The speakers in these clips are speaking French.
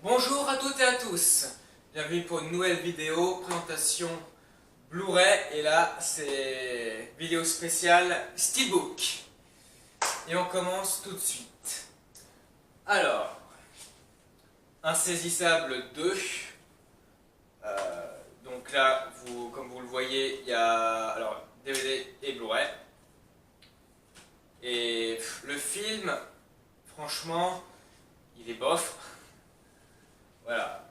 Bonjour à toutes et à tous, bienvenue pour une nouvelle vidéo, présentation Blu-ray, et là c'est vidéo spéciale Steelbook. Et on commence tout de suite. Alors, Insaisissable 2, donc là, comme vous le voyez, il y a alors, DVD et Blu-ray. Et le film, franchement, il est bof. Voilà.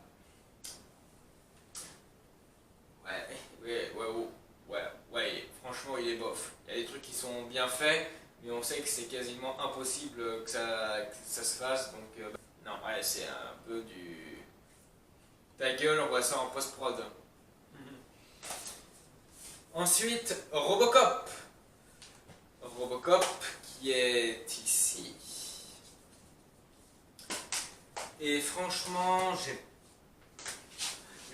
Ouais, franchement, il est bof. Il y a des trucs qui sont bien faits, mais on sait que c'est quasiment impossible que ça se fasse, donc non, ouais, c'est un peu du... Ta gueule, on voit ça en post-prod. Ensuite, Robocop. Robocop qui est ici. Et franchement,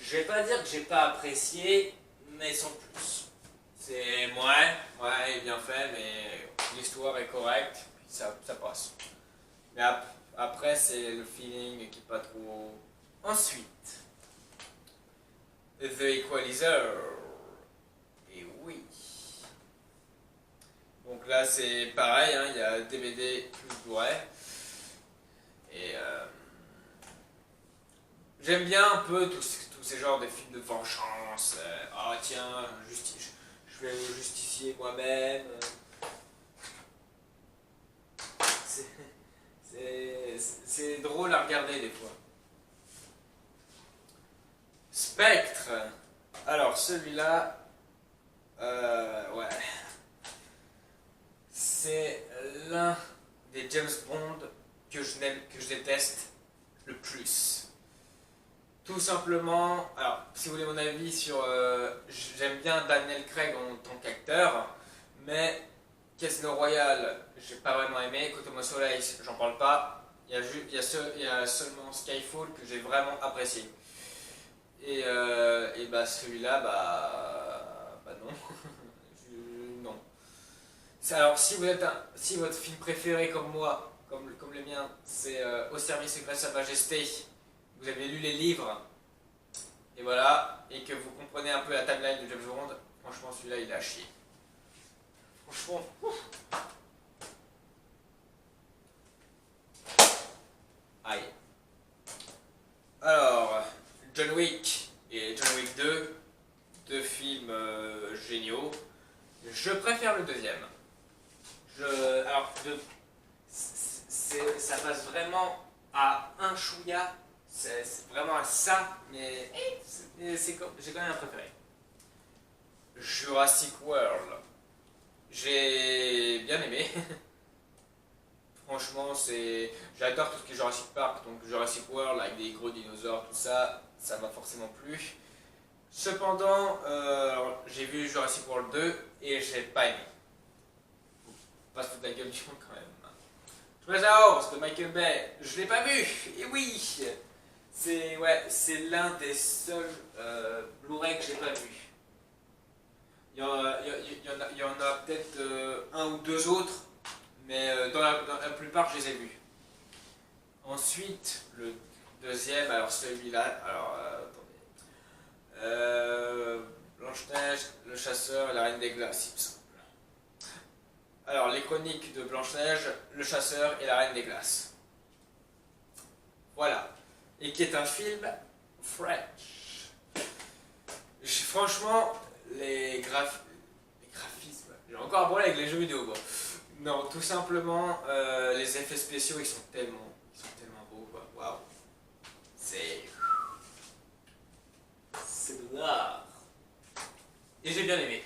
je vais pas dire que j'ai pas apprécié, mais sans plus. C'est ouais, il est bien fait, mais l'histoire est correcte, puis ça passe. Mais après, c'est le feeling qui est pas trop. Ensuite, The Equalizer. Et oui. Donc là, c'est pareil, hein, il y a DVD plus Blu-ray. Et j'aime bien un peu tous ces genres de films de vengeance. Ah tiens, je vais me justicier moi-même. C'est drôle à regarder des fois. Spectre. Alors celui-là, ouais, c'est l'un des James Bond que je déteste le plus. Tout simplement, alors si vous voulez mon avis sur... j'aime bien Daniel Craig en tant qu'acteur, mais Casino Royale, j'ai pas vraiment aimé. Côté au soleil, j'en parle pas. Il y a seulement Skyfall que j'ai vraiment apprécié. Et bah celui-là, bah non. Non. Alors si votre film préféré comme moi, comme le mien, c'est Au service secret de Sa Majesté, vous avez lu les livres, et voilà, et que vous comprenez un peu la timeline de James Bond, franchement celui-là il est à chier. Franchement, aïe. Alors, John Wick et John Wick 2, deux films géniaux. Je préfère le deuxième. Ça passe vraiment à un chouïa. C'est vraiment à ça, mais j'ai quand même un préféré. Jurassic World. J'ai bien aimé. Franchement, j'adore tout ce qui est Jurassic Park, donc Jurassic World avec des gros dinosaures, tout ça, ça m'a forcément plu. Cependant, j'ai vu Jurassic World 2 et j'ai pas aimé. Faut pas se foutre de la gueule du monde quand même. Treasure House de Michael Bay, je l'ai pas vu, et oui, c'est l'un des seuls Blu-ray que j'ai pas vu. Il y en a peut-être un ou deux autres, mais dans la plupart je les ai vus. Ensuite, le deuxième, alors celui-là, alors attendez. Blanche-Neige, le chasseur et la reine des glaces, il me semble. Alors, les chroniques de Blanche-Neige, le chasseur et la reine des glaces. Voilà. Et qui est un film French. Franchement, les graphismes, j'ai encore un problème avec les jeux vidéo, quoi. Non, tout simplement, les effets spéciaux, ils sont tellement beaux, quoi. Waouh. C'est de l'art. Et j'ai bien aimé.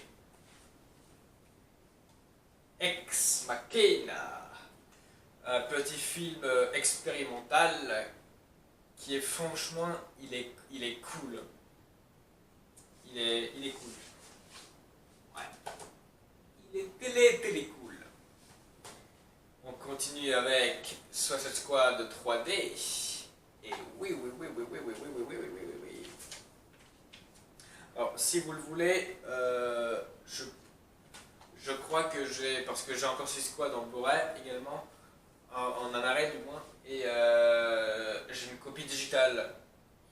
Ex Machina, un petit film expérimental qui est franchement, il est cool. Il est cool. Ouais. Il est télé cool. On continue avec Suicide Squad 3D. Et oui. Alors, si vous le voulez, je crois que parce que j'ai encore Suicide Squad en Blu-ray également, en arrêt du moins, Et j'ai une copie digitale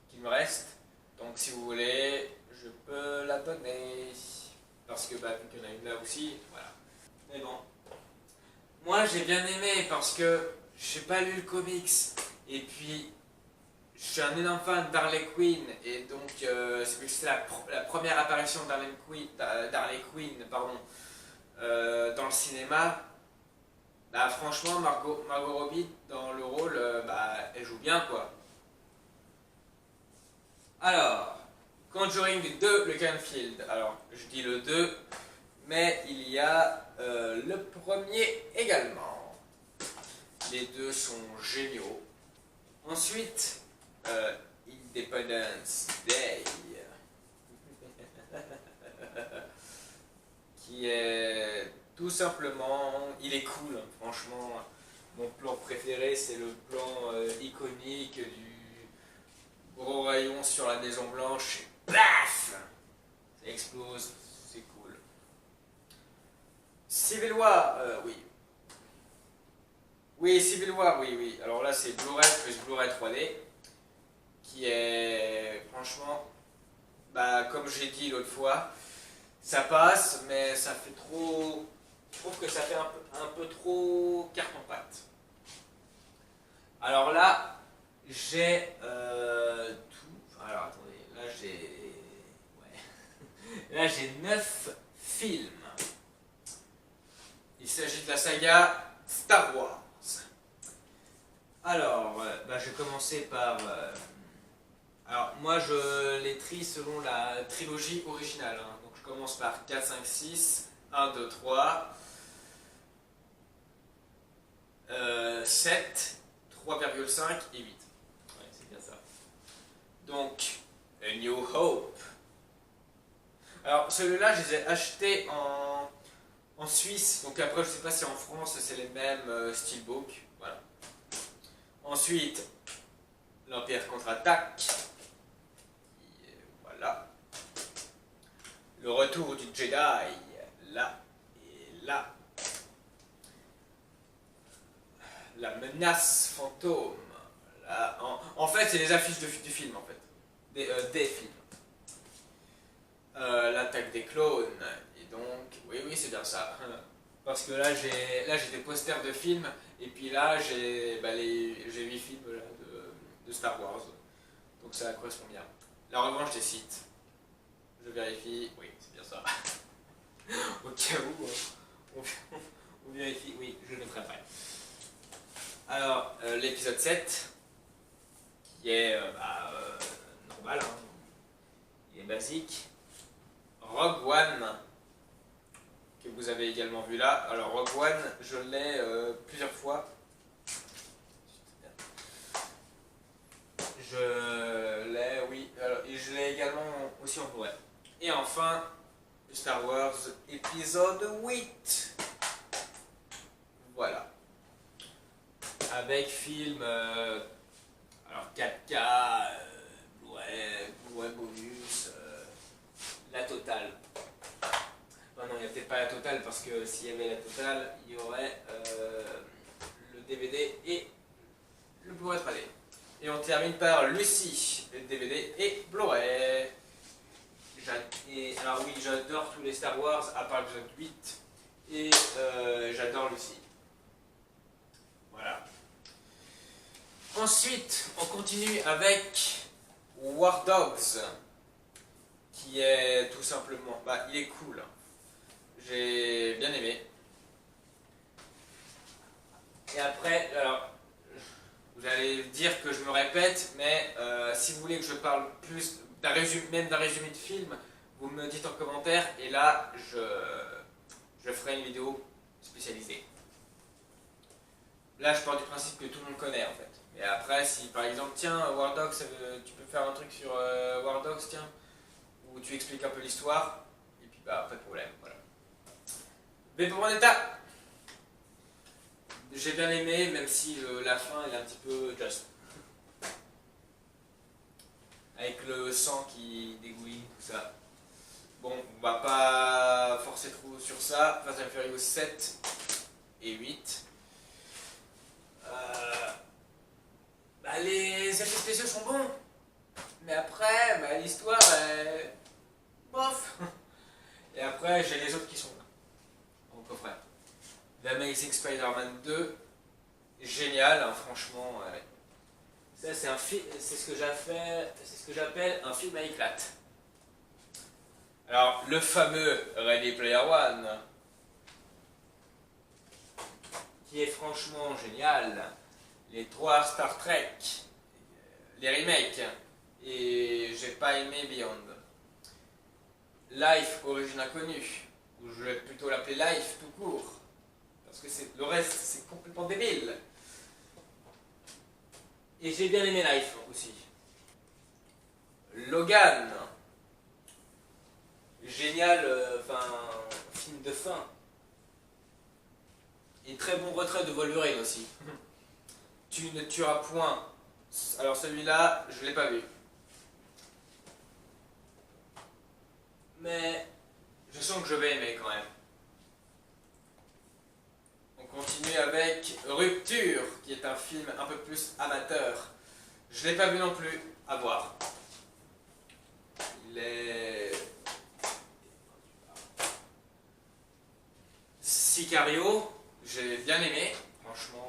qui me reste. Donc si vous voulez, je peux la donner. Parce que bah, vu qu'il y en a une là aussi, voilà. Mais bon. Moi j'ai bien aimé parce que j'ai pas lu le comics. Et puis je suis un énorme fan d'Harley Quinn. Et donc c'est la première apparition d'Harley Quinn pardon, dans le cinéma. Bah franchement Margot Robbie dans le rôle, bah elle joue bien quoi. Alors, Conjuring 2, le Canfield. Alors, je dis le 2, mais il y a le premier également. Les deux sont géniaux. Ensuite, Independence Day, qui est tout simplement, il est cool, hein, franchement. Mon plan préféré, c'est le plan iconique du gros rayon sur la Maison Blanche, et paf, ça explose, c'est cool. Civil War, oui. Oui, Civil War, oui, oui. Alors là, c'est Blu-ray plus Blu-ray 3D, qui est, franchement, bah, comme j'ai dit l'autre fois, ça passe, mais ça fait trop... Je trouve que ça fait un peu trop carton-pâte. Alors là, j'ai tout. Alors attendez, là j'ai. Ouais. Là j'ai 9 films. Il s'agit de la saga Star Wars. Alors, bah, je vais commencer par. Alors, moi je les trie selon la trilogie originale. Hein. Donc je commence par 4, 5, 6, 1, 2, 3, 7, 3,5 et 8. Ouais, c'est bien ça. Donc, A New Hope. Alors, celui-là, je les ai achetés en Suisse. Donc après, je sais pas si en France, c'est les mêmes steelbook. Voilà. Ensuite, l'Empire contre-attaque. Voilà. Le retour du Jedi. Là et là. La menace fantôme. Là, en fait, c'est les affiches du film, en fait. Des films. L'attaque des clones. Et donc, oui, c'est bien ça. Parce que là, j'ai des posters de films. Et puis là, j'ai 8 films là, de Star Wars. Donc ça correspond bien. La revanche des Sith. Je vérifie. Oui, c'est bien ça. Au cas où, on vérifie. Oui, je le mettrai après. Alors, l'épisode 7, qui est normal, hein, il est basique. Rogue One, que vous avez également vu là. Alors, Rogue One, je l'ai plusieurs fois. Je l'ai, oui. Alors, et je l'ai également aussi en Blu-ray. Et enfin, Star Wars épisode 8. Voilà. Avec film, alors 4K, Blu-ray bonus, la totale. Enfin non, il n'y a peut-être pas la totale parce que s'il y avait la totale, il y aurait le DVD et le Blu-ray 3D. Et on termine par Lucie, le DVD et Blu-ray. Alors oui, j'adore tous les Star Wars à part l'épisode 8 et j'adore Lucie. Voilà. Ensuite, on continue avec War Dogs, qui est tout simplement, bah, il est cool. J'ai bien aimé. Et après, alors, vous allez dire que je me répète, mais si vous voulez que je parle plus d'un résumé, même d'un résumé de film, vous me dites en commentaire, et là, je ferai une vidéo spécialisée. Là, je pars du principe que tout le monde connaît, en fait. Et après, si par exemple, tiens, War Dogs, tu peux faire un truc sur War Dogs, tiens, où tu expliques un peu l'histoire, et puis bah, pas de problème, voilà. Mais pour mon état, j'ai bien aimé, même si la fin elle est un petit peu just. Avec le sang qui dégouline, tout ça. Bon, on va pas forcer trop sur ça. Fast and Furious 7 et 8. effets spéciaux sont bons, mais après, bah, l'histoire, bof. Et après, j'ai les autres qui sont là, en coffret. The Amazing Spider-Man 2, génial, hein, franchement. Ça, c'est ce que j'appelle un film à éclate. Alors, le fameux Ready Player One, qui est franchement génial. Les 3 Star Trek, les remakes, et j'ai pas aimé Beyond. Life, Origine Inconnue, ou je vais plutôt l'appeler Life tout court, parce que le reste c'est complètement débile. Et j'ai bien aimé Life aussi. Logan, génial, film de fin. Et très bon retrait de Wolverine aussi. Tu ne tueras point. Alors celui-là, je l'ai pas vu. Mais je sens que je vais aimer quand même. On continue avec Rupture, qui est un film un peu plus amateur. Je l'ai pas vu non plus, à voir. Il est... Sicario, j'ai bien aimé, franchement.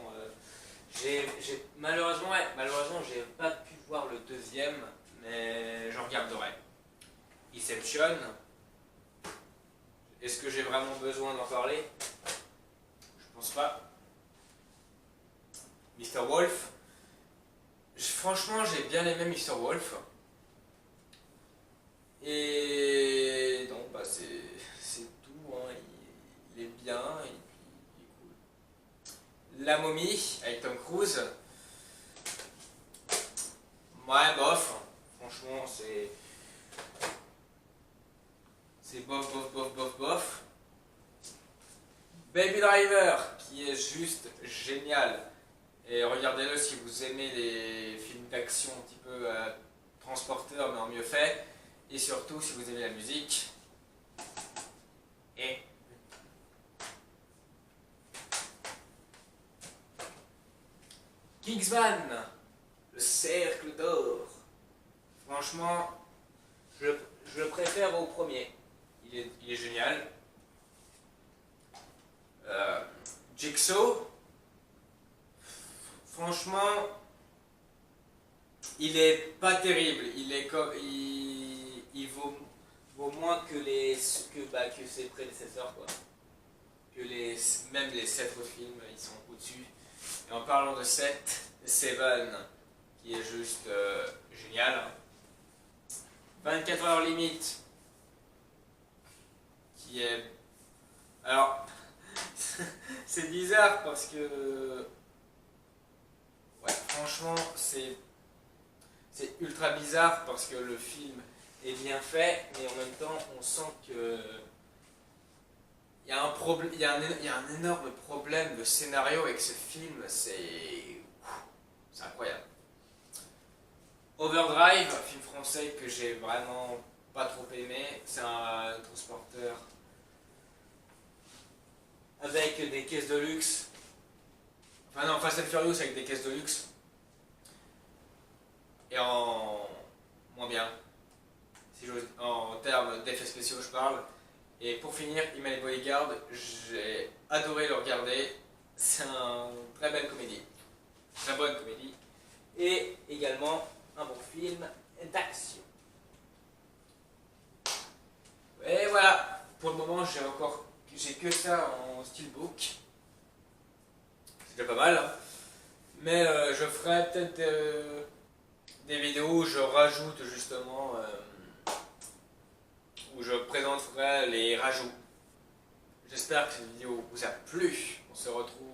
Malheureusement, j'ai pas pu voir le deuxième, mais j'en regarderai. Inception, est-ce que j'ai vraiment besoin d'en parler? Je pense pas. Mr. Wolf, franchement, j'ai bien aimé Mr. Wolf. Et donc, bah, c'est tout, hein. Il est bien, et puis il est cool. La momie, avec Tom Cruise. Ouais, bof. Franchement, c'est bof, bof, bof, bof, bof. Baby Driver, qui est juste génial. Et regardez-le si vous aimez les films d'action un petit peu transporteurs, mais en mieux fait. Et surtout si vous aimez la musique. Et Kingsman, le cercle d'or. Franchement, je le préfère au premier. Il est génial. Jigsaw, franchement, il est pas terrible. Il vaut moins que ses prédécesseurs, quoi. Même les 7 autres films, ils sont au-dessus. Et en parlant de Seven, qui est juste génial. 24 heures limite, qui est... Alors, c'est bizarre parce que... Ouais, franchement, c'est ultra bizarre parce que le film est bien fait, mais en même temps, on sent que... Il y a un énorme problème de scénario avec ce film, c'est incroyable. Overdrive, un film français que j'ai vraiment pas trop aimé, c'est un transporteur avec des caisses de luxe. Enfin non, Fast and Furious avec des caisses de luxe. Et en moins bien, si en termes d'effets spéciaux je parle. Et pour finir, Email Bodyguard, j'ai adoré le regarder. C'est une très belle comédie. Très bonne comédie. Et également un bon film d'action. Et voilà, pour le moment j'ai que ça en steelbook. C'est déjà pas mal, hein. Mais je ferai peut-être des vidéos où je rajoute justement, où je présenterai les rajouts. J'espère que cette vidéo vous a plu. On se retrouve